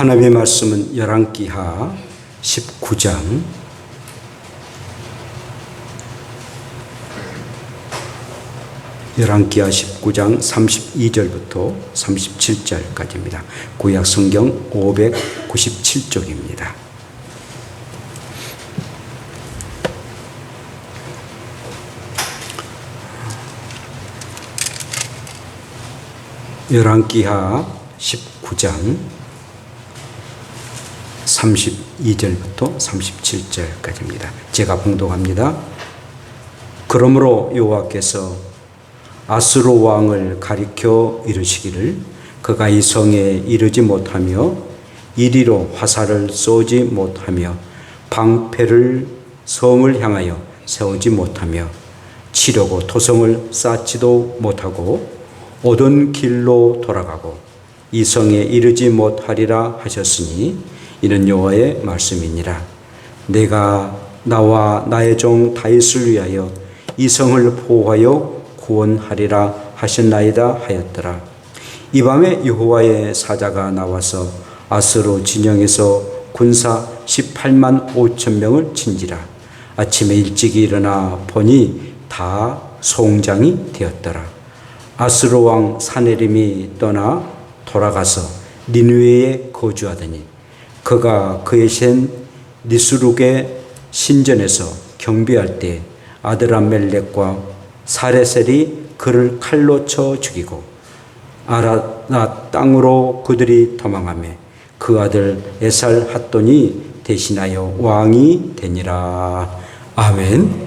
하나님의 말씀은 열왕기하 19장 32절부터 37절까지입니다. 구약 성경 597쪽입니다. 열왕기하 19장 32절부터 37절까지입니다. 제가 봉독합니다. 그러므로 여호와께서 아수르 왕을 가리켜 이르시기를 그가 이 성에 이르지 못하며 이리로 화살을 쏘지 못하며 방패를 성을 향하여 세우지 못하며 치려고 토성을 쌓지도 못하고 오던 길로 돌아가고 이 성에 이르지 못하리라 하셨으니 이는 여호와의 말씀이니라. 내가 나와 나의 종 다윗을 위하여 이 성을 보호하여 구원하리라 하셨나이다 하였더라. 이 밤에 여호와의 사자가 나와서 아수르 진영에서 군사 18만 5천 명을 친지라. 아침에 일찍 일어나 보니 다 송장이 되었더라. 아수르 왕 사네림이 떠나 돌아가서 니느웨에 거주하더니 그가 그의 신 니스룩의 신전에서 경비할 때 아드람멜렉과 사레셀이 그를 칼로 쳐 죽이고 아라낫 땅으로 그들이 도망하며 그 아들 에살 핫돈이 대신하여 왕이 되니라. 아멘.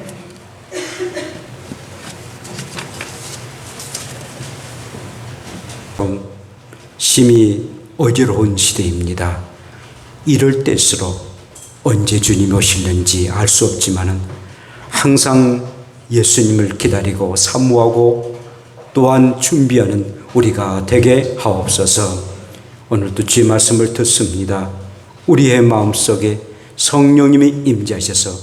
심히 어지러운 시대입니다. 이럴 때일수록 언제 주님이 오실는지 알 수 없지만은 항상 예수님을 기다리고 사모하고 또한 준비하는 우리가 되게 하옵소서. 오늘도 주의 말씀을 듣습니다. 우리의 마음속에 성령님이 임재하셔서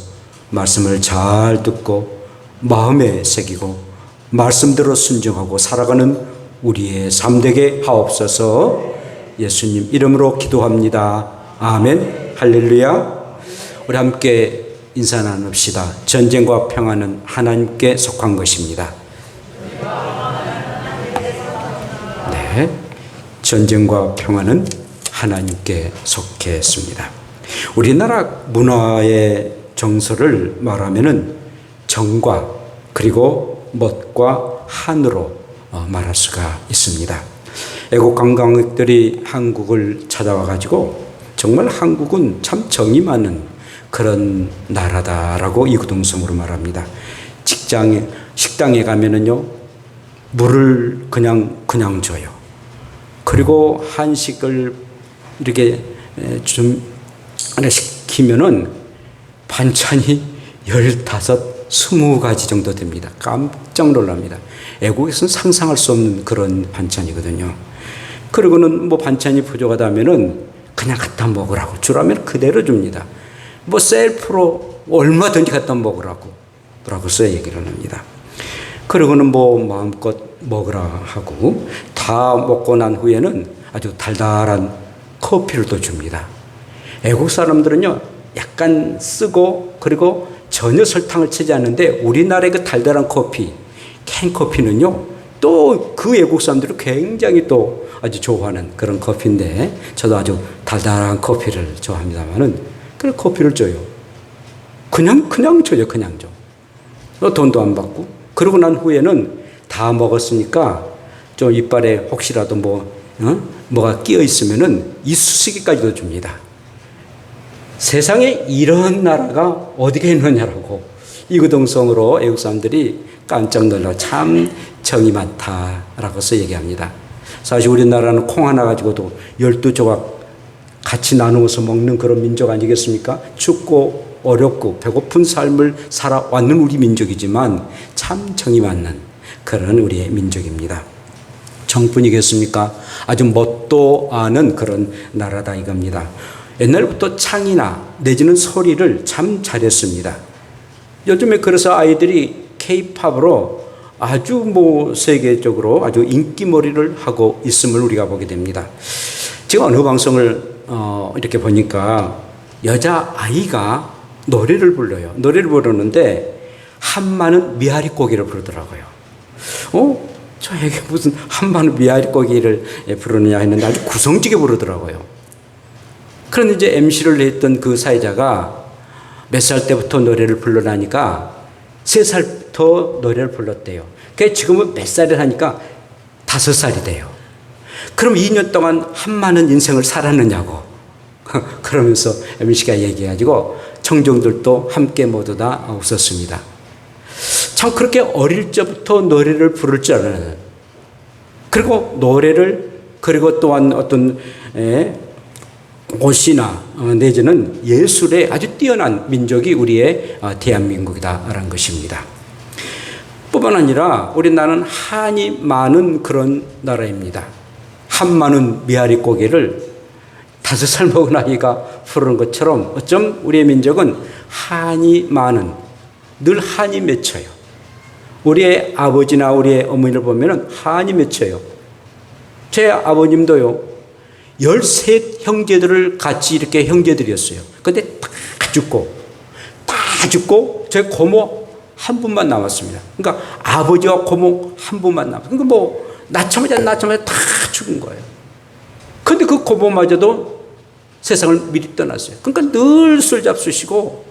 말씀을 잘 듣고 마음에 새기고 말씀대로 순종하고 살아가는 우리의 삶 되게 하옵소서. 예수님 이름으로 기도합니다. 아멘. 할렐루야. 우리 함께 인사 나눕시다. 전쟁과 평화는 하나님께 속한 것입니다. 네, 전쟁과 평화는 하나님께 속했습니다. 우리나라 문화의 정서를 말하면은 정과 그리고 멋과 한으로 말할 수가 있습니다. 애국 관광객들이 한국을 찾아와 가지고 정말 한국은 참 정이 많은 그런 나라다라고 이구동성으로 말합니다. 식당에 가면은요, 물을 그냥 줘요. 그리고 한식을 이렇게 좀 시키면은 반찬이 15, 20가지 정도 됩니다. 깜짝 놀랍니다. 애국에서는 상상할 수 없는 그런 반찬이거든요. 그리고는 뭐 반찬이 부족하다면은 그냥 갖다 먹으라고 주라면 그대로 줍니다. 뭐 셀프로 얼마든지 갖다 먹으라고 써 얘기를 합니다. 그리고는 뭐 마음껏 먹으라 하고 다 먹고 난 후에는 아주 달달한 커피를 또 줍니다. 애국 사람들은요 약간 쓰고 그리고 전혀 설탕을 치지 않는데 우리나라의 그 달달한 커피, 캔커피는요 또 그 애국 사람들이 굉장히 또 아주 좋아하는 그런 커피인데 저도 아주 달달한 커피를 좋아합니다만은 그 커피를 줘요. 그냥 줘요. 그냥 줘. 돈도 안 받고. 그러고 난 후에는 다 먹었으니까 좀 이빨에 혹시라도 뭐가 끼어 있으면은 이쑤시개까지도 줍니다. 세상에 이런 나라가 어디가 있느냐라고 이구동성으로 애국 사람들이 깜짝 놀라 참 정이 많다라고서 얘기합니다. 사실 우리나라는 콩 하나 가지고도 12조각 같이 나누어서 먹는 그런 민족 아니겠습니까? 춥고 어렵고 배고픈 삶을 살아왔는 우리 민족이지만 참 정이 많는 그런 우리의 민족입니다. 정뿐이겠습니까? 아주 멋도 아는 그런 나라다 이겁니다. 옛날부터 창이나 내지는 소리를 참 잘했습니다. 요즘에 그래서 아이들이 K-팝으로 아주 세계적으로 아주 인기몰이를 하고 있음을 우리가 보게 됩니다. 제가 어느 방송을 이렇게 보니까 여자아이가 노래를 불러요. 노래를 부르는데 한마는 미아리 고기를 부르더라고요. 저에게 무슨 한마는 미아리 고기를 부르느냐 했는데 아주 구성지게 부르더라고요. 그런데 이제 MC를 했던 그 사회자가 몇 살 때부터 노래를 불러라니까 3살부터 노래를 불렀대요. 그게 지금은 몇 살을 하니까 5살이 돼요. 그럼 2년 동안 한마는 인생을 살았느냐고. 그러면서 MC가 얘기해가지고 청중들도 함께 모두 다 웃었습니다. 참 그렇게 어릴 적부터 노래를 부를 줄 알아요. 그리고 그리고 또한 어떤 옷이나 내지는 예술에 아주 뛰어난 민족이 우리의 대한민국이다라는 것입니다. 뿐만 아니라 우리나라는 한이 많은 그런 나라입니다. 한 많은 미아리 고기를 5살 먹은 아이가 부르는 것처럼 어쩜 우리의 민족은 한이 많은, 늘 한이 맺혀요. 우리의 아버지나 우리의 어머니를 보면 한이 맺혀요. 제 아버님도요, 13 형제들을 같이 이렇게 형제들이었어요. 근데 다 죽고 저희 고모 한 분만 남았습니다. 그러니까 아버지와 고모 한 분만 남았어요. 그러니까 뭐 낳자마자 다 죽은 거예요. 근데 그 고모마저도 세상을 미리 떠났어요. 그러니까 늘 술 잡수시고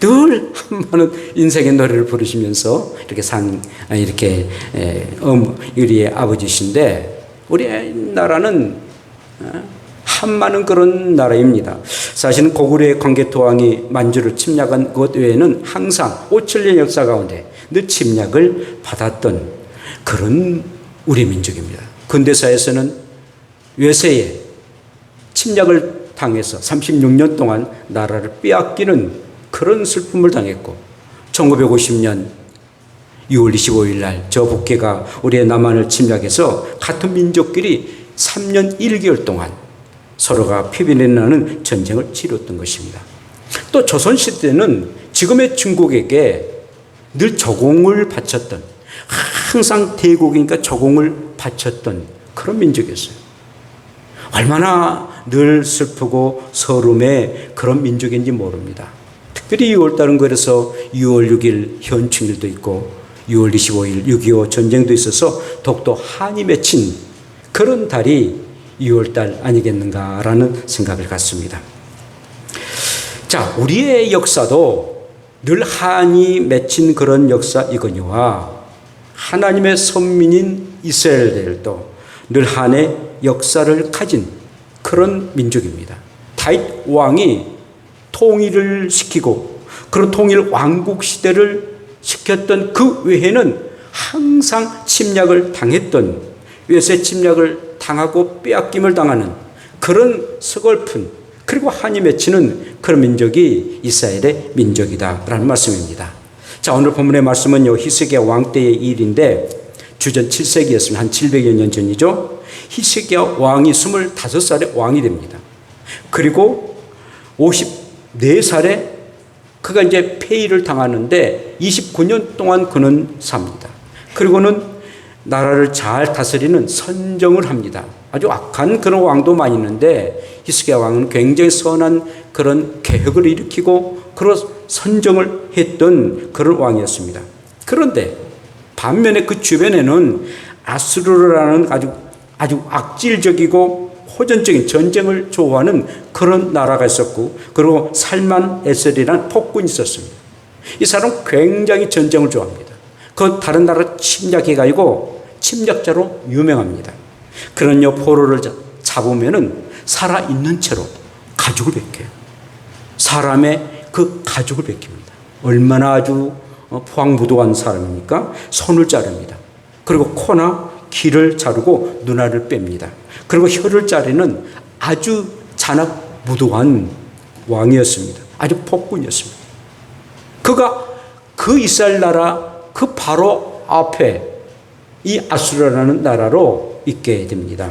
늘 한마는 인생의 노래를 부르시면서 이렇게 우리의 아버지신데 우리나라는 한마는 그런 나라입니다. 사실은 고구려의 광개토왕이 만주를 침략한 것 외에는 항상 5천년 역사 가운데 늘 침략을 받았던 그런 우리 민족입니다. 근대사에서는 외세에 침략을 당해서 36년 동안 나라를 빼앗기는 그런 슬픔을 당했고 1950년 6월 25일 날 저 북해가 우리의 남한을 침략해서 같은 민족끼리 3년 1개월 동안 서로가 피비린내 나는 전쟁을 치렀던 것입니다. 또 조선시대는 지금의 중국에게 늘 조공을 바쳤던, 항상 대국이니까 조공을 바쳤던 그런 민족이었어요. 얼마나 늘 슬프고 서름의 그런 민족인지 모릅니다. 특별히 6월달은 그래서 6월 6일 현충일도 있고 6월 25일 6.25 전쟁도 있어서 더욱더 한이 맺힌 그런 달이 6월달 아니겠는가라는 생각을 갖습니다. 자, 우리의 역사도 늘 한이 맺힌 그런 역사이거니와 하나님의 선민인 이스라엘들도 늘 한의 역사를 가진 그런 민족입니다. 다윗 왕이 통일을 시키고 그런 통일 왕국 시대를 시켰던 그 외에는 항상 침략을 당했던, 외세 침략을 당하고 빼앗김을 당하는 그런 서글픈 그리고 한이 맺히는 그런 민족이 이스라엘의 민족이다라는 말씀입니다. 자, 오늘 본문의 말씀은요, 히스기야 왕 때의 일인데 주전 7세기였으면 한 700여 년 전이죠. 히스기야 왕이 25살에 왕이 됩니다. 그리고 54살에 그가 이제 폐위를 당하는데 29년 동안 그는 삽니다. 그리고는 나라를 잘 다스리는 선정을 합니다. 아주 악한 그런 왕도 많이 있는데 히스기야 왕은 굉장히 선한 그런 개혁을 일으키고 그런 선정을 했던 그런 왕이었습니다. 그런데 반면에 그 주변에는 아수르라는 아주 악질적이고 호전적인 전쟁을 좋아하는 그런 나라가 있었고, 그리고 살만 에셀이라는 폭군이 있었습니다. 이 사람은 굉장히 전쟁을 좋아합니다. 그 다른 나라 침략해가지고 침략자로 유명합니다. 그런 포로를 잡으면은 살아있는 채로 가죽을 벗겨요. 사람의 그 가죽을 벗깁니다. 얼마나 아주 포항무도한 사람입니까? 손을 자릅니다. 그리고 코나 귀를 자르고 눈알을 뺍니다. 그리고 혀를 자르는 아주 잔악무도한 왕이었습니다. 아주 폭군이었습니다. 그가 그 이스라엘 나라 그 바로 앞에 이 아수르라는 나라로 있게 됩니다.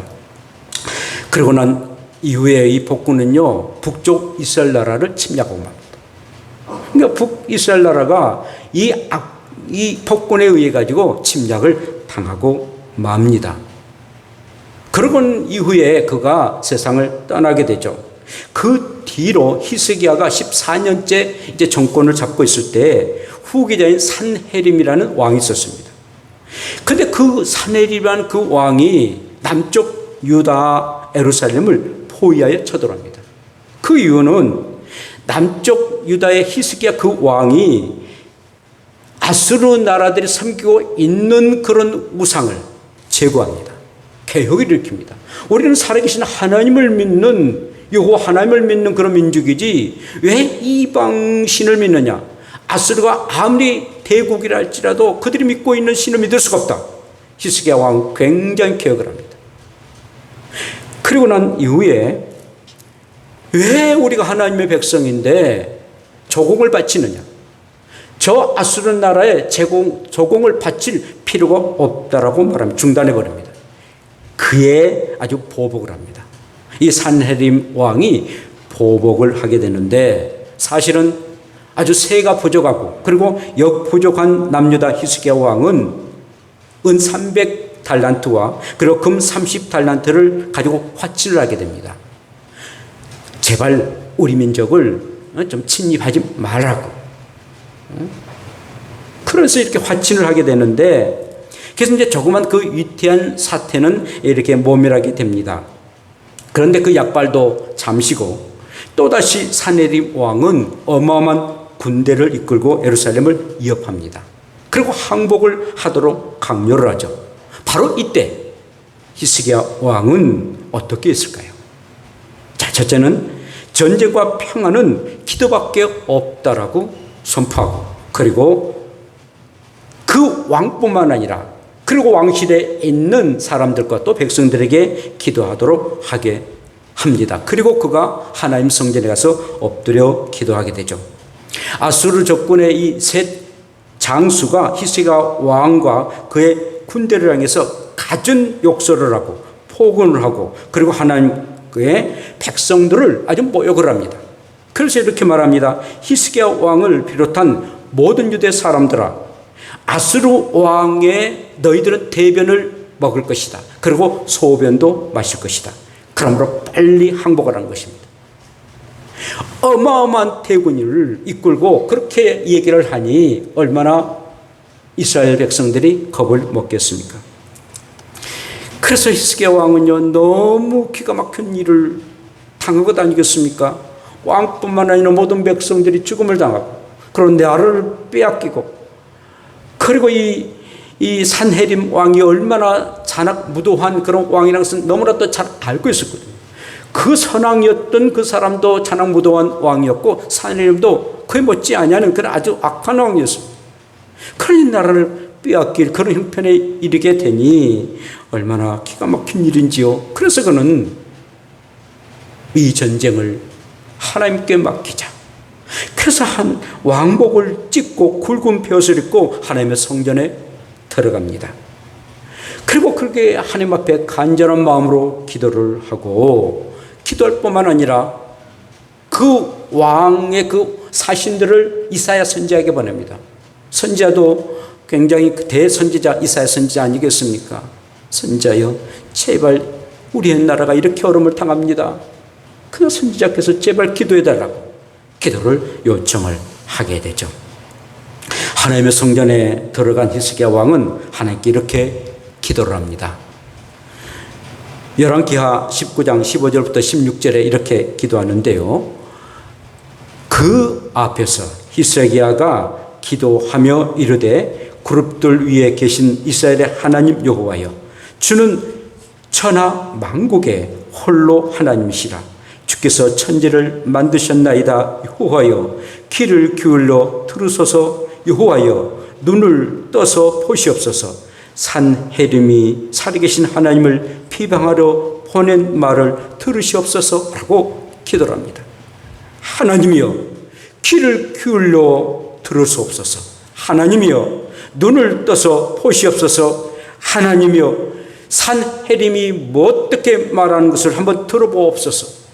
그리고 난 이후에 이 폭군은요, 북쪽 이스라엘 나라를 침략하고 맙니다. 그러니까 북이스라엘 나라가 이 폭군에 의해 가지고 침략을 당하고 맙니다. 그러고 이후에 그가 세상을 떠나게 되죠. 그 뒤로 히스기야가 14년째 이제 정권을 잡고 있을 때 후계자인 산헤립이라는 왕이 있었습니다. 근데 그 산헤립이라는 그 왕이 남쪽 유다 예루살렘을 포위하여 쳐들어갑니다. 그 이유는 남쪽 유다의 히스기야 그 왕이 아수르 나라들이 섬기고 있는 그런 우상을 제거합니다. 개혁을 일으킵니다. 우리는 살아계신 하나님을 믿는 여호와 하나님을 믿는 그런 민족이지 왜 이방신을 믿느냐? 아수르가 아무리 대국이라 할지라도 그들이 믿고 있는 신을 믿을 수가 없다. 히스기야 왕은 굉장히 개혁을 합니다. 그리고 난 이후에 왜 우리가 하나님의 백성인데 조공을 바치느냐? 저 아수르 나라에 조공을 바칠 필요가 없다라고 말하면 중단해버립니다. 그의 아주 보복을 합니다. 이 산헤립 왕이 보복을 하게 되는데 사실은 아주 세가 부족하고 그리고 역부족한 남유다 히스기야 왕은 은 300달란트와 그리고 금 30달란트를 가지고 화친을 하게 됩니다. 제발 우리 민족을 좀 침입하지 말라고. 그래서 이렇게 화친을 하게 되는데 그래서 이제 조그만 그 위태한 사태는 이렇게 모멸하게 됩니다. 그런데 그 약발도 잠시고 또다시 산헤립 왕은 어마어마한 군대를 이끌고 예루살렘을 위협합니다. 그리고 항복을 하도록 강요를 하죠. 바로 이때 히스기야 왕은 어떻게 했을까요? 자, 첫째는 전쟁과 평화는 기도밖에 없다라고 선포하고 그리고 그 왕뿐만 아니라 그리고 왕실에 있는 사람들과 또 백성들에게 기도하도록 하게 합니다. 그리고 그가 하나님 성전에 가서 엎드려 기도하게 되죠. 아수르 적군의 이 셋 장수가 히스기야 왕과 그의 군대를 향해서 갖은 욕설을 하고 포근을 하고 그리고 하나님의 백성들을 아주 모욕을 합니다. 그래서 이렇게 말합니다. 히스기야 왕을 비롯한 모든 유대 사람들아, 아수르 왕의 너희들은 대변을 먹을 것이다. 그리고 소변도 마실 것이다. 그러므로 빨리 항복을 한 것입니다. 어마어마한 대군을 이끌고 그렇게 얘기를 하니 얼마나 이스라엘 백성들이 겁을 먹겠습니까? 그래서 히스기야 왕은요 너무 기가 막힌 일을 당한 것 아니겠습니까? 왕뿐만 아니라 모든 백성들이 죽음을 당하고 그런 나라를 빼앗기고 그리고 이 산헤립 왕이 얼마나 잔악무도한 그런 왕이라는 것은 너무나도 잘 알고 있었거든요. 그 선왕이었던 그 사람도 잔악무도한 왕이었고 산헤립도 그에 못지 아니하는 그런 아주 악한 왕이었습니다. 그런 나라를 빼앗길 그런 형편에 이르게 되니 얼마나 기가 막힌 일인지요. 그래서 그는 이 전쟁을 하나님께 맡기자. 그래서 한 왕복을 찢고 굵은 벼슬 입고 하나님의 성전에 들어갑니다. 그리고 그렇게 하나님 앞에 간절한 마음으로 기도를 하고 기도할 뿐만 아니라 그 왕의 그 사신들을 이사야 선지자에게 보냅니다. 선지자도 굉장히 대선지자 이사야 선지자 아니겠습니까? 선지자여 제발 우리의 나라가 이렇게 어려움을 당합니다. 그 선지자께서 제발 기도해달라고 기도를 요청을 하게 되죠. 하나님의 성전에 들어간 히스기야 왕은 하나님께 이렇게 기도를 합니다. 열왕기하 19장 15절부터 16절에 이렇게 기도하는데요. 그 앞에서 히스기야가 기도하며 이르되 그룹들 위에 계신 이스라엘의 하나님 여호와여 주는 천하 만국의 홀로 하나님이시라. 주께서 천지를 만드셨나이다. 여호와여 귀를 기울여 들으소서. 여호와여 눈을 떠서 보시옵소서. 산헤립이 살아계신 하나님을 비방하러 보낸 말을 들으시옵소서라고 기도를 합니다. 하나님이여 귀를 기울여 들으시옵소서. 하나님이여 눈을 떠서 보시옵소서. 하나님이여 산헤립이 뭐 어떻게 말하는 것을 한번 들어보옵소서.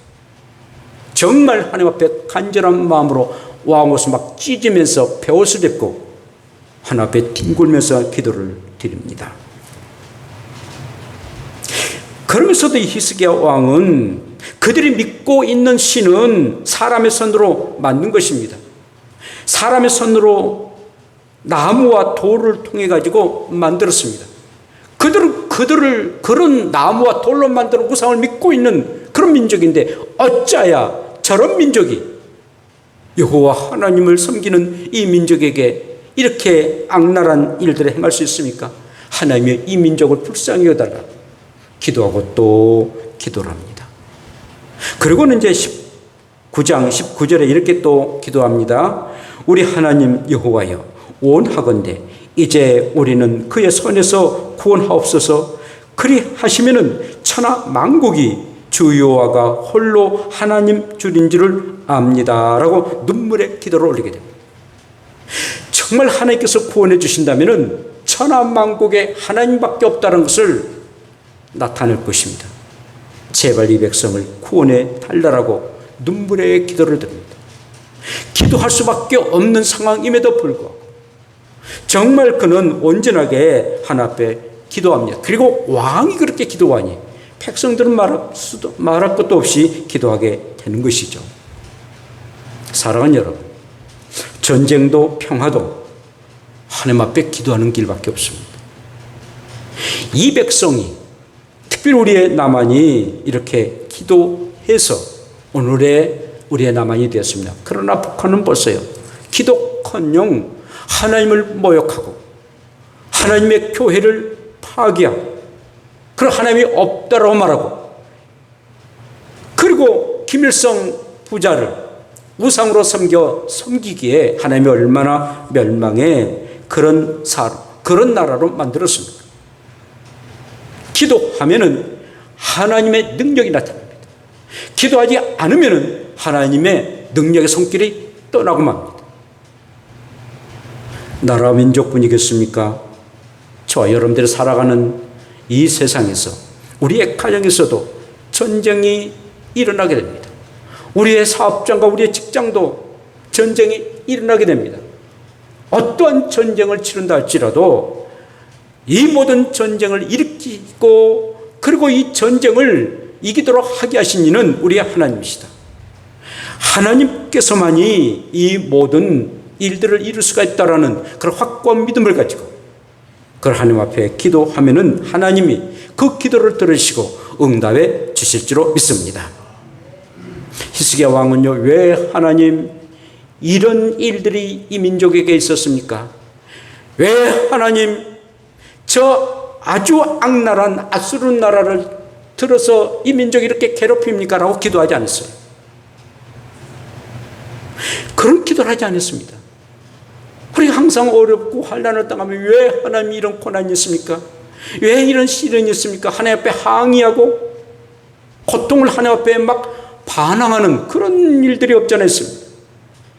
정말 하나님 앞에 간절한 마음으로 왕옷을 막 찢으면서 베옷을 입고 하나님 앞에 뒹굴면서 기도를 드립니다. 그러면서도 이 히스기야 왕은 그들이 믿고 있는 신은 사람의 손으로 만든 것입니다. 사람의 손으로 나무와 돌을 통해 가지고 만들었습니다. 그들을 그런 나무와 돌로 만든 우상을 믿고 있는 그런 민족인데 어찌하여 저런 민족이 여호와 하나님을 섬기는 이 민족에게 이렇게 악랄한 일들을 행할 수 있습니까? 하나님이 이 민족을 불쌍히 여달라 기도하고 또 기도를 합니다. 그리고는 이제 19장 19절에 이렇게 또 기도합니다. 우리 하나님 여호와여, 원하건대 이제 우리는 그의 손에서 구원하옵소서. 그리하시면은 천하 만국이 주 여호와가 홀로 하나님 줄인 줄을 압니다 라고 눈물의 기도를 올리게 됩니다. 정말 하나님께서 구원해 주신다면은 천하 만국에 하나님밖에 없다는 것을 나타낼 것입니다. 제발 이 백성을 구원해 달라고 눈물의 기도를 드립니다. 기도할 수밖에 없는 상황임에도 불구하고 정말 그는 온전하게 하나 앞에 기도합니다. 그리고 왕이 그렇게 기도하니 백성들은 말할 것도 없이 기도하게 되는 것이죠. 사랑하는 여러분, 전쟁도 평화도 하나님 앞에 기도하는 길밖에 없습니다. 이 백성이 특별히 우리의 나만이 이렇게 기도해서 오늘의 우리의 나만이 되었습니다. 그러나 북한은 벌써요, 기도커녕 하나님을 모욕하고 하나님의 교회를 파괴하고 그런 하나님이 없다라고 말하고, 그리고 김일성 부자를 우상으로 섬기기에 하나님이 얼마나 멸망의 그런 나라로 만들었습니까? 기도하면은 하나님의 능력이 나타납니다. 기도하지 않으면은 하나님의 능력의 손길이 떠나고 맙니다. 나라 민족뿐이겠습니까? 저와 여러분들이 살아가는 이 세상에서 우리의 가정에서도 전쟁이 일어나게 됩니다. 우리의 사업장과 우리의 직장도 전쟁이 일어나게 됩니다. 어떠한 전쟁을 치른다 할지라도 이 모든 전쟁을 일으키고 그리고 이 전쟁을 이기도록 하게 하신 이는 우리 하나님이시다. 하나님께서만이 이 모든 일들을 이룰 수가 있다라는 그런 확고한 믿음을 가지고 그걸 하나님 앞에 기도하면은 하나님이 그 기도를 들으시고 응답해 주실 줄로 믿습니다. 히스기야 왕은요, 왜 하나님 이런 일들이 이 민족에게 있었습니까? 왜 하나님 저 아주 악랄한 아수르 나라를 들어서 이 민족이 이렇게 괴롭힙니까? 라고 기도하지 않았어요. 그런 기도를 하지 않았습니다. 우리가 항상 어렵고 환난을 당하면 왜 하나님이 이런 고난이 있습니까? 왜 이런 시련이 있습니까? 하나님 앞에 항의하고 고통을 하나님 앞에 막 반항하는 그런 일들이 없지 않았습니다.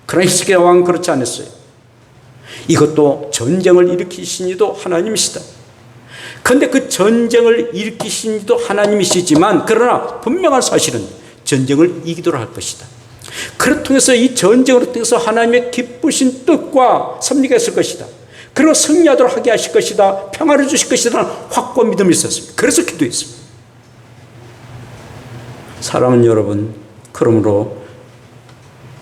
그러나 히스기야 왕은 그렇지 않았어요. 이것도 전쟁을 일으키신 이도 하나님이시다. 그런데 그 전쟁을 일으키신 이도 하나님이시지만 그러나 분명한 사실은 전쟁을 이기도록 할 것이다. 그를 통해서 이 전쟁으로 통해서 하나님의 기쁘신 뜻과 섭리가 있을 것이다. 그리고 승리하도록 하게 하실 것이다. 평화를 주실 것이다. 확고한 믿음이 있었습니다. 그래서 기도했습니다. 사랑하는 여러분, 그러므로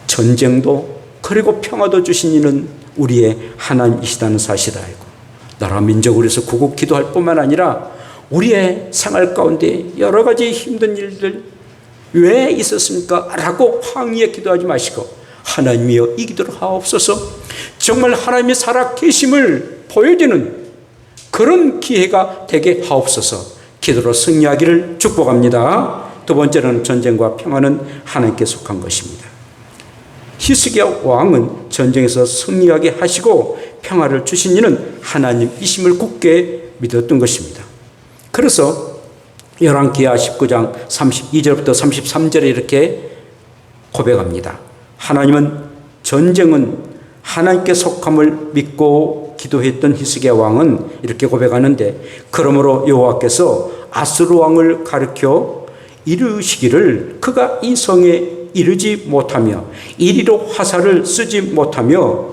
전쟁도 그리고 평화도 주신 이는 우리의 하나님이시다는 사실을 알고 나라 민족을 위해서 구국 기도할 뿐만 아니라 우리의 생활 가운데 여러 가지 힘든 일들 왜 있었습니까? 라고 항의에 기도하지 마시고 하나님이여 이기도록 하옵소서. 정말 하나님의 살아계심을 보여주는 그런 기회가 되게 하옵소서. 기도로 승리하기를 축복합니다. 두 번째로는 전쟁과 평화는 하나님께 속한 것입니다. 히스기야 왕은 전쟁에서 승리하게 하시고 평화를 주신 이는 하나님이심을 굳게 믿었던 것입니다. 그래서 열왕기하 19장 32절부터 33절에 이렇게 고백합니다. 하나님은 전쟁은 하나님께 속함을 믿고 기도했던 히스기야 왕은 이렇게 고백하는데, 그러므로 여호와께서 아수르 왕을 가르쳐 이르시기를 그가 이 성에 이르지 못하며 이리로 화살을 쓰지 못하며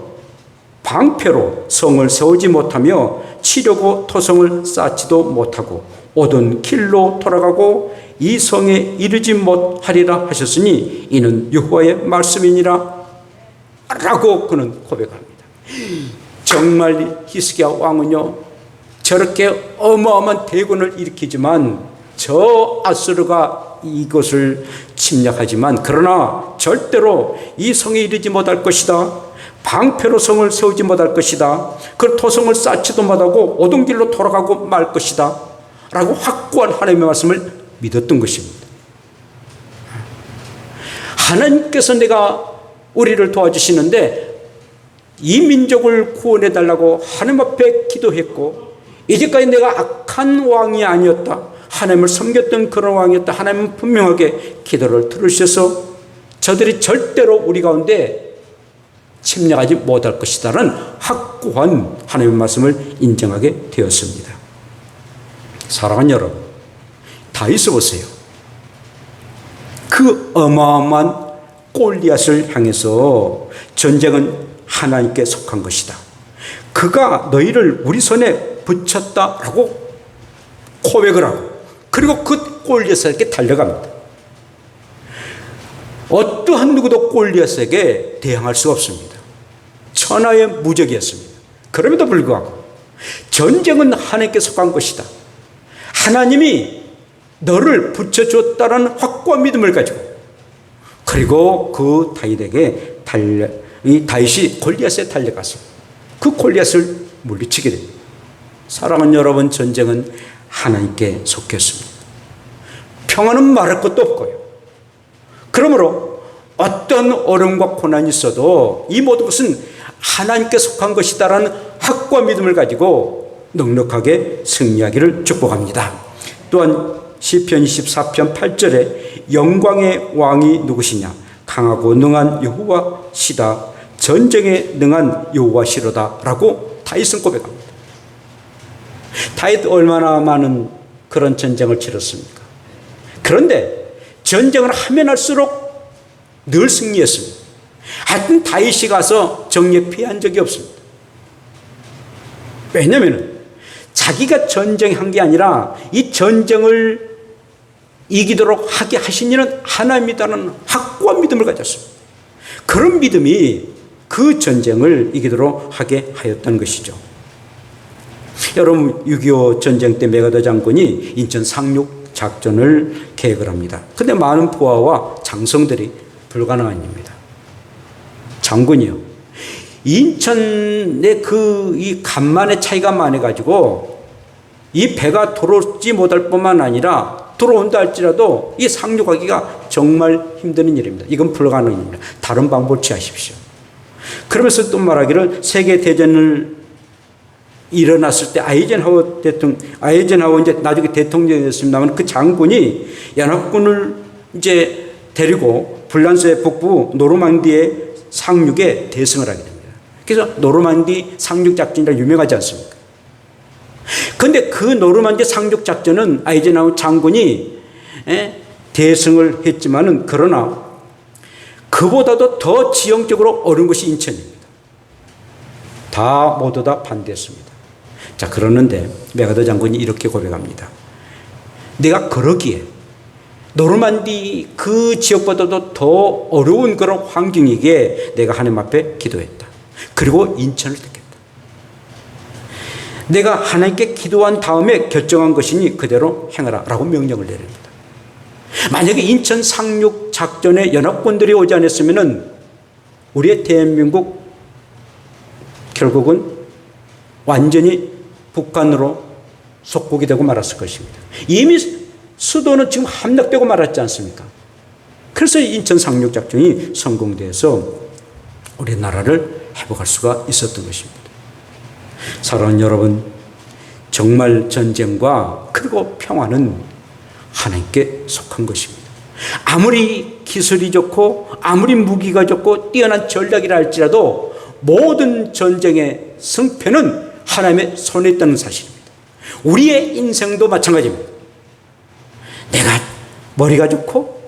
방패로 성을 세우지 못하며 치려고 토성을 쌓지도 못하고 오던 길로 돌아가고 이 성에 이르지 못하리라 하셨으니 이는 여호와의 말씀이니라 라고 그는 고백합니다. 정말 히스기야 왕은요, 저렇게 어마어마한 대군을 일으키지만 저 아수르가 이것을 침략하지만 그러나 절대로 이 성에 이르지 못할 것이다. 방패로 성을 세우지 못할 것이다. 그 토성을 쌓지도 못하고 오던 길로 돌아가고 말 것이다 라고 확고한 하나님의 말씀을 믿었던 것입니다. 하나님께서 내가 우리를 도와주시는데 이 민족을 구원해 달라고 하나님 앞에 기도했고, 이제까지 내가 악한 왕이 아니었다, 하나님을 섬겼던 그런 왕이었다, 하나님은 분명하게 기도를 들으셔서 저들이 절대로 우리 가운데 침략하지 못할 것이다라는 확고한 하나님의 말씀을 인정하게 되었습니다. 사랑하는 여러분, 다윗을 보세요. 그 어마어마한 골리앗을 향해서 전쟁은 하나님께 속한 것이다, 그가 너희를 우리 손에 붙였다라고 고백을 하고, 그리고 그 골리앗에게 달려갑니다. 어떠한 누구도 골리앗에게 대항할 수가 없습니다. 천하의 무적이었습니다. 그럼에도 불구하고 전쟁은 하나님께 속한 것이다, 하나님이 너를 붙여줬다는 확고한 믿음을 가지고, 그리고 그 다윗에게 이 다윗이 골리앗에 달려가서 그 골리앗을 물리치게 됩니다. 사랑하는 여러분, 전쟁은 하나님께 속했습니다. 평화는 말할 것도 없고요. 그러므로 어떤 어려움과 고난이 있어도 이 모든 것은 하나님께 속한 것이다라는 확고한 믿음을 가지고 넉넉하게 승리하기를 축복합니다. 또한 시편 24편 8절에 영광의 왕이 누구시냐, 강하고 능한 여호와시다, 전쟁에 능한 여호와시로다 라고 다윗은 고백합니다. 다윗 얼마나 많은 그런 전쟁을 치렀습니까? 그런데 전쟁을 하면 할수록 늘 승리했습니다. 하여튼 다윗이 가서 정리에 피한 적이 없습니다. 왜냐하면 자기가 전쟁한 게 아니라 이 전쟁을 이기도록 하게 하신 이는 하나님이라는 확고한 믿음을 가졌습니다. 그런 믿음이 그 전쟁을 이기도록 하게 하였다는 것이죠. 여러분, 6.25 전쟁 때 메가더 장군이 인천 상륙 작전을 계획을 합니다. 그런데 많은 부하와 장성들이 불가능한 일입니다. 장군이요, 인천의 이 간만의 차이가 많아가지고 이 배가 들어오지 못할 뿐만 아니라 들어온다 할지라도 이 상륙하기가 정말 힘든 일입니다. 이건 불가능한 일입니다. 다른 방법을 취하십시오. 그러면서 또 말하기를, 세계대전을 일어났을 때 아이젠하워 이제 나중에 대통령이 됐습니다만 그 장군이 연합군을 이제 데리고 불란서의 북부 노르망디의 상륙에 대승을 하게 됩니다. 그래서 노르망디 상륙작전이라 유명하지 않습니까? 그런데 그 노르망디 상륙작전은 아이젠하워 장군이 대승을 했지만은, 그러나 그보다도 더 지형적으로 어려운 것이 인천입니다. 모두 다 반대했습니다. 자, 그러는데 메가더 장군이 이렇게 고백합니다. 내가 그러기에 노르만디 그 지역보다도 더 어려운 그런 환경이기에 내가 하나님 앞에 기도했다. 그리고 인천을 택했다. 내가 하나님께 기도한 다음에 결정한 것이니 그대로 행하라 라고 명령을 내립니다. 만약에 인천 상륙 작전에 연합군들이 오지 않았으면 우리의 대한민국 결국은 완전히 북한으로 속국이 되고 말았을 것입니다. 이미 수도는 지금 함락되고 말았지 않습니까? 그래서 인천 상륙 작전이 성공돼서 우리나라를 회복할 수가 있었던 것입니다. 사랑하는 여러분, 정말 전쟁과 그리고 평화는 하나님께 속한 것입니다. 아무리 기술이 좋고 아무리 무기가 좋고 뛰어난 전략이라 할지라도 모든 전쟁의 승패는 하나님의 손에 있다는 사실입니다. 우리의 인생도 마찬가지입니다. 내가 머리가 좋고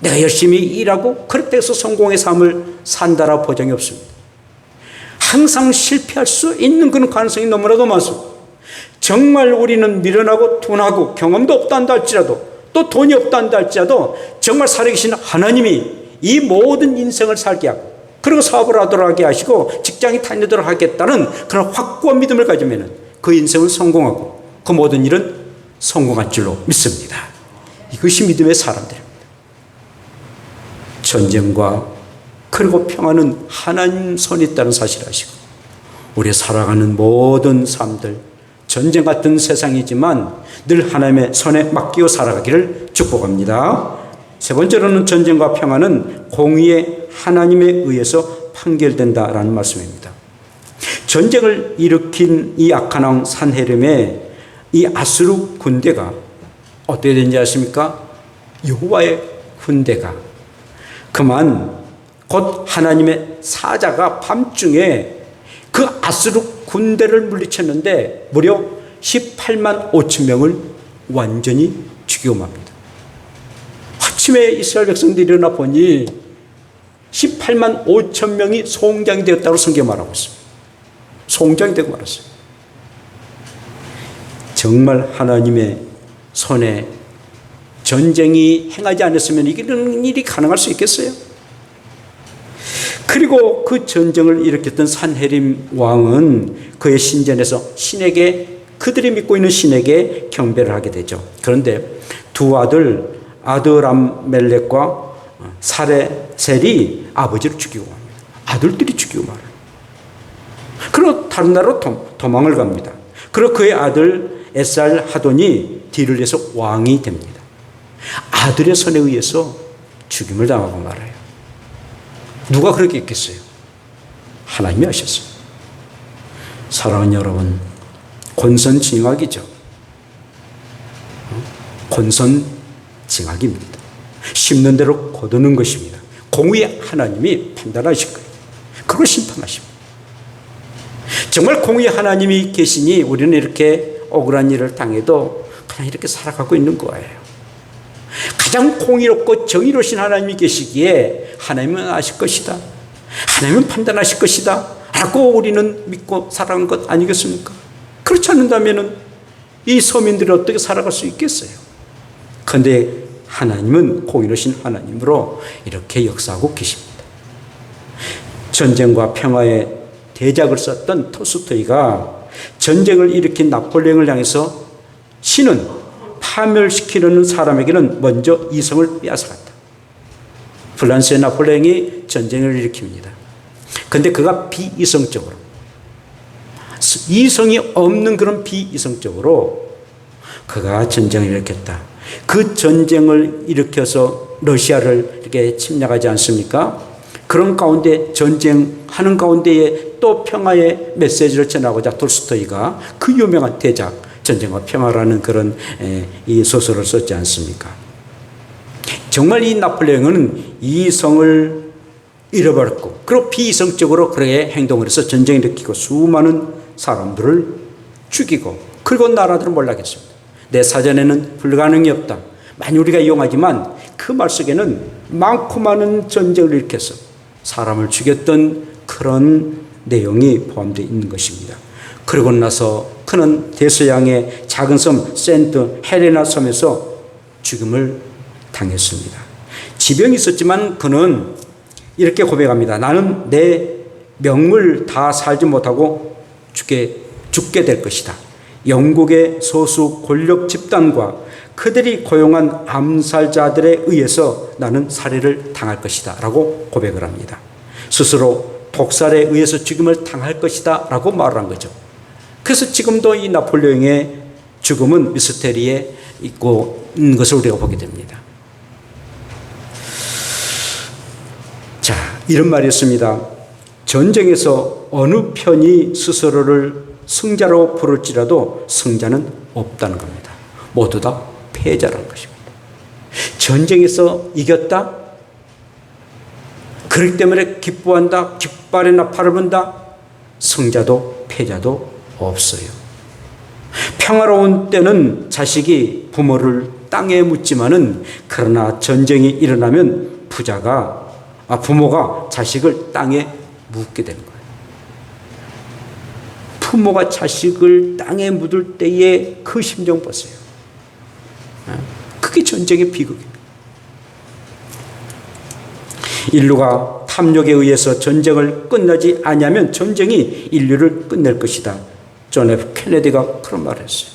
내가 열심히 일하고 그렇게 해서 성공의 삶을 산다라 보장이 없습니다. 항상 실패할 수 있는 그런 가능성이 너무나도 많습니다. 정말 우리는 미련하고 둔하고 경험도 없다 한다 할지라도 또 돈이 없다 한다 할지라도 정말 살아계신 하나님이 이 모든 인생을 살게 하고 그리고 사업을 하도록 하게 하시고 직장에 다니도록 하겠다는 그런 확고한 믿음을 가지면 그 인생은 성공하고 그 모든 일은 성공할 줄로 믿습니다. 이것이 믿음의 사람들입니다. 전쟁과 그리고 평화는 하나님 손에 있다는 사실을 아시고 우리 살아가는 모든 삶들 전쟁 같은 세상이지만 늘 하나님의 손에 맡기고 살아가기를 축복합니다. 세 번째로는 전쟁과 평화는 공의의 하나님에 의해서 판결된다라는 말씀입니다. 전쟁을 일으킨 이 악한 왕 산헤립의 이 아수르 군대가 어떻게 된지 아십니까? 여호와의 군대가 그만 곧 하나님의 사자가 밤중에 그 아수르 군대를 물리쳤는데 무려 18만 5천 명을 완전히 죽이고 맙니다. 아침에 이스라엘 백성들이 일어나 보니 18만 5천 명이 송장이 되었다고 성경에 말하고 있습니다. 송장이 되고 말았어요. 정말 하나님의 손에 전쟁이 행하지 않았으면 이런 일이 가능할 수 있겠어요? 그리고 그 전쟁을 일으켰던 산헤립 왕은 그의 신전에서 신에게 그들이 믿고 있는 신에게 경배를 하게 되죠. 그런데 두 아들 아드람멜렉과 사레셀이 아버지를 죽이고 맙니다. 아들들이 죽이고 말아요. 그리고 다른 나라로 도망을 갑니다. 그리고 그의 아들 에살 하돈이 뒤를 이어서 왕이 됩니다. 아들의 손에 의해서 죽임을 당하고 말아요. 누가 그렇게 했겠어요? 하나님이 하셨어요. 사랑하는 여러분, 권선징악이죠. 권선징악입니다. 심는 대로 거두는 것입니다. 공의의 하나님이 판단하실 거예요. 그걸 심판하십니다. 정말 공의의 하나님이 계시니 우리는 이렇게 억울한 일을 당해도 그냥 이렇게 살아가고 있는 거예요. 가장 공의롭고 정의로우신 하나님이 계시기에 하나님은 아실 것이다. 하나님은 판단하실 것이다. 라고 우리는 믿고 살아간 것 아니겠습니까? 그렇지 않는다면 이 서민들이 어떻게 살아갈 수 있겠어요? 그런데 하나님은 공의로우신 하나님으로 이렇게 역사하고 계십니다. 전쟁과 평화의 대작을 썼던 톨스토이가 전쟁을 일으킨 나폴레옹을 향해서 신은 파멸시키려는 사람에게는 먼저 이성을 빼앗아갔다. 프랑스의 나폴레옹이 전쟁을 일으킵니다. 그런데 그가 비이성적으로, 이성이 없는 그런 비이성적으로 그가 전쟁을 일으켰다. 그 전쟁을 일으켜서 러시아를 이렇게 침략하지 않습니까? 그런 가운데 전쟁하는 가운데에 또 평화의 메시지를 전하고자 톨스토이가 그 유명한 대작 전쟁과 평화라는 그런 이 소설을 썼지 않습니까? 정말 이 나폴레옹은 이성을 잃어버렸고 그리고 비이성적으로 그렇게 행동을 해서 전쟁을 일으키고 수많은 사람들을 죽이고 그리고 나라들을 몰락했습니다. 내 사전에는 불가능이 없다. 많이 우리가 이용하지만 그 말 속에는 많고 많은 전쟁을 일으켜서 사람을 죽였던 그런 내용이 포함되어 있는 것입니다. 그러고 나서 그는 대서양의 작은 섬 센트 헬레나 섬에서 죽음을 당했습니다. 지병이 있었지만 그는 이렇게 고백합니다. 나는 내 명을 다 살지 못하고 죽게 될 것이다. 영국의 소수 권력 집단과 그들이 고용한 암살자들에 의해서 나는 살해를 당할 것이다 라고 고백을 합니다. 스스로 독살에 의해서 죽음을 당할 것이다 라고 말을 한 거죠. 그래서 지금도 이 나폴레옹의 죽음은 미스테리에 있는 것을 우리가 보게 됩니다. 자, 이런 말이 있습니다. 전쟁에서 어느 편이 스스로를 승자로 부를지라도 승자는 없다는 겁니다. 모두 다 패자라는 것입니다. 전쟁에서 이겼다? 그렇기 때문에 기뻐한다? 깃발에 나팔을 분다? 승자도 패자도 없어요. 평화로운 때는 자식이 부모를 땅에 묻지만은 그러나 전쟁이 일어나면 부모가 자식을 땅에 묻게 되는 거예요. 부모가 자식을 땅에 묻을 때의 그 심정 보세요. 그게 전쟁의 비극입니다. 인류가 탐욕에 의해서 전쟁을 끝나지 않으면 전쟁이 인류를 끝낼 것이다. 존 F 케네디가 그런 말을 했어요.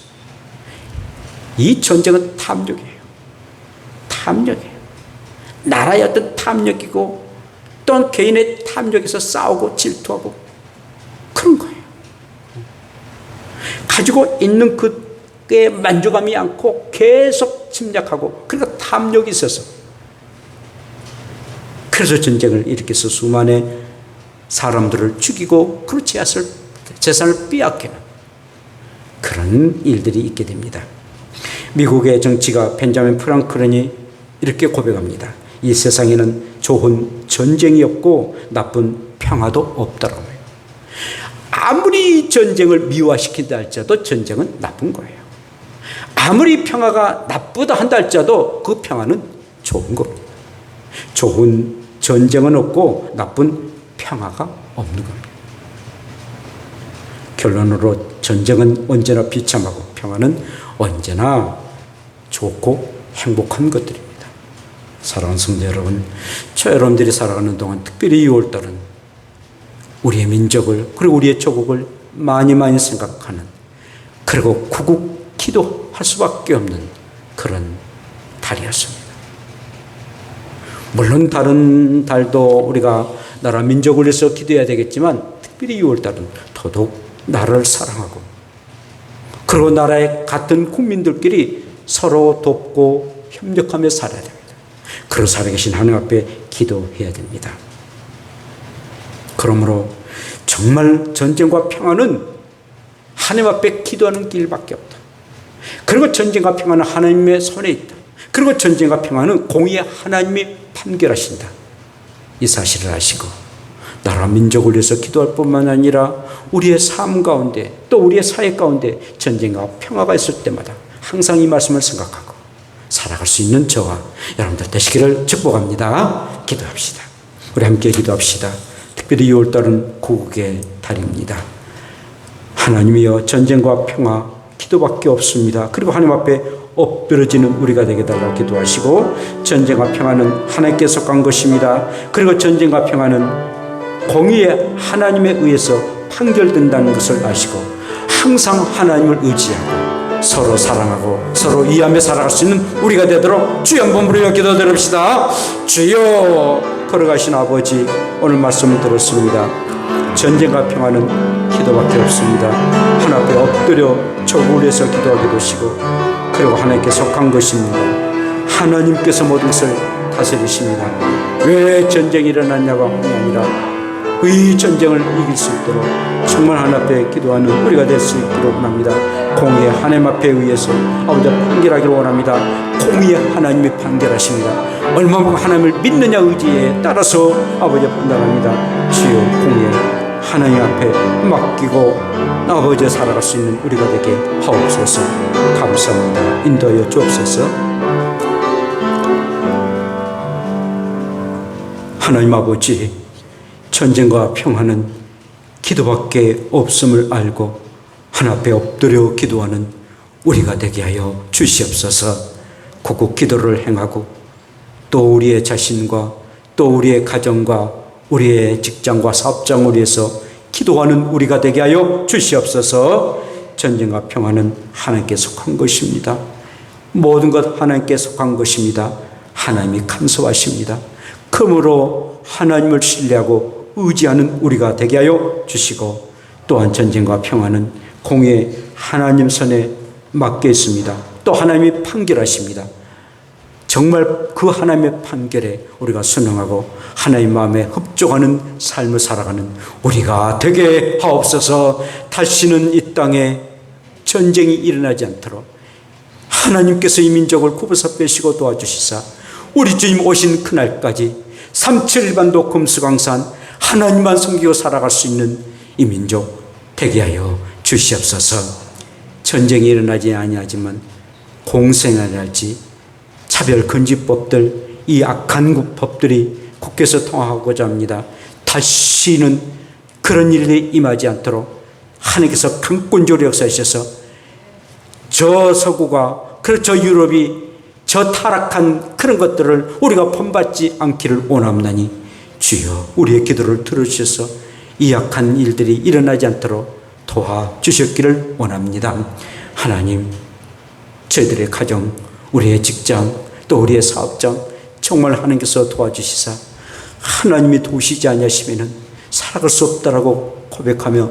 이 전쟁은 탐욕이에요. 탐욕이에요. 나라의 어떤 탐욕이고 또한 개인의 탐욕에서 싸우고 질투하고 그런 거예요. 가지고 있는 그에 만족함이 않고 계속 침략하고 그러니까 탐욕이 있어서 그래서 전쟁을 일으켜서 수많은 사람들을 죽이고 그 재산을 빼앗기는 그런 일들이 있게 됩니다. 미국의 정치가 벤자민 프랑클린이 이렇게 고백합니다. 이 세상에는 좋은 전쟁이 없고 나쁜 평화도 없다라고 해요. 아무리 전쟁을 미화시킨다 할지라도 전쟁은 나쁜 거예요. 아무리 평화가 나쁘다 한다 할지라도 그 평화는 좋은 겁니다. 좋은 전쟁은 없고 나쁜 평화가 없는 겁니다. 결론으로 전쟁은 언제나 비참하고 평화는 언제나 좋고 행복한 것들입니다. 사랑하는 성도 여러분, 저 여러분들이 살아가는 동안 특별히 6월달은 우리의 민족을 그리고 우리의 조국을 많이 생각하는 그리고 구국 기도할 수밖에 없는 그런 달이었습니다. 물론 다른 달도 우리가 나라 민족을 위해서 기도해야 되겠지만 특별히 6월달은 더더욱 나라를 사랑하고 그리고 나라의 같은 국민들끼리 서로 돕고 협력하며 살아야 됩니다. 그리고 살아계신 하나님 앞에 기도해야 됩니다. 그러므로 정말 전쟁과 평화는 하나님 앞에 기도하는 길밖에 없다. 그리고 전쟁과 평화는 하나님의 손에 있다. 그리고 전쟁과 평화는 공의의 하나님이 판결하신다. 이 사실을 아시고 나라 민족을 위해서 기도할 뿐만 아니라 우리의 삶 가운데 또 우리의 사회 가운데 전쟁과 평화가 있을 때마다 항상 이 말씀을 생각하고 살아갈 수 있는 저와 여러분들 되시기를 축복합니다. 기도합시다. 우리 함께 기도합시다. 특별히 6월달은 구국의 달입니다. 하나님이여 전쟁과 평화 기도밖에 없습니다. 그리고 하나님 앞에 엎드러지는 우리가 되게 달라고 기도하시고 전쟁과 평화는 하나님께 속한 것입니다. 그리고 전쟁과 평화는 공의의 하나님에 의해서 판결된다는 것을 아시고 항상 하나님을 의지하고 서로 사랑하고 서로 이해하며 살아갈 수 있는 우리가 되도록 주여 한번 부르며 기도드립시다. 주여 걸어가신 아버지 오늘 말씀을 들었습니다. 전쟁과 평화는 기도밖에 없습니다. 하나님 앞에 엎드려 조국을 위해서 기도하게 되시고 그리고 하나님께 속한 것입니다. 하나님께서 모든 것을 다스리십니다. 왜 전쟁이 일어났냐가 아니라 이 전쟁을 이길 수 있도록 정말 하나님 앞에 기도하는 우리가 될 수 있기를 원합니다. 공의의 하나님 앞에 의해서 아버지 판결하기를 원합니다. 공의의 하나님이 판결하십니다. 얼마만큼 하나님을 믿느냐 의지에 따라서 아버지 판단합니다. 주여 공의의 하나님 앞에 맡기고 아버지 살아갈 수 있는 우리가 되게 하옵소서. 감사합니다. 인도하여 주옵소서. 하나님 아버지 전쟁과 평화는 기도밖에 없음을 알고 하나님 앞에 엎드려 기도하는 우리가 되게 하여 주시옵소서. 구국 기도를 행하고 또 우리의 자신과 또 우리의 가정과 우리의 직장과 사업장을 위해서 기도하는 우리가 되게 하여 주시옵소서. 전쟁과 평화는 하나님께 속한 것입니다. 모든 것 하나님께 속한 것입니다. 하나님이 간섭하십니다. 그러므로 하나님을 신뢰하고 의지하는 우리가 되게 하여 주시고 또한 전쟁과 평화는 공의 하나님 손에 맡겨 있습니다. 또 하나님이 판결하십니다. 정말 그 하나님의 판결에 우리가 순응하고 하나님 마음에 흡족하는 삶을 살아가는 우리가 되게 하옵소서. 다시는 이 땅에 전쟁이 일어나지 않도록 하나님께서 이 민족을 굽어서 빼시고 도와주시사 우리 주님 오신 그날까지 삼칠반도 금수강산 하나님만 섬기고 살아갈 수 있는 이 민족 되게 하여 주시옵소서. 전쟁이 일어나지 아니하지만 공생활할지 차별금지법들 이 악한 법들이 국회에서 통과하고자 합니다. 다시는 그런 일이 임하지 않도록 하나님께서 강권적으로 역사하셔서 저 서구가, 저 유럽이 저 타락한 그런 것들을 우리가 본받지 않기를 원합나니 주여 우리의 기도를 들어주셔서 이 약한 일들이 일어나지 않도록 도와주셨기를 원합니다. 하나님, 저희들의 가정, 우리의 직장, 또 우리의 사업장 정말 하나님께서 도와주시사 하나님이 도우시지 않으시면 살아갈 수 없다라고 고백하며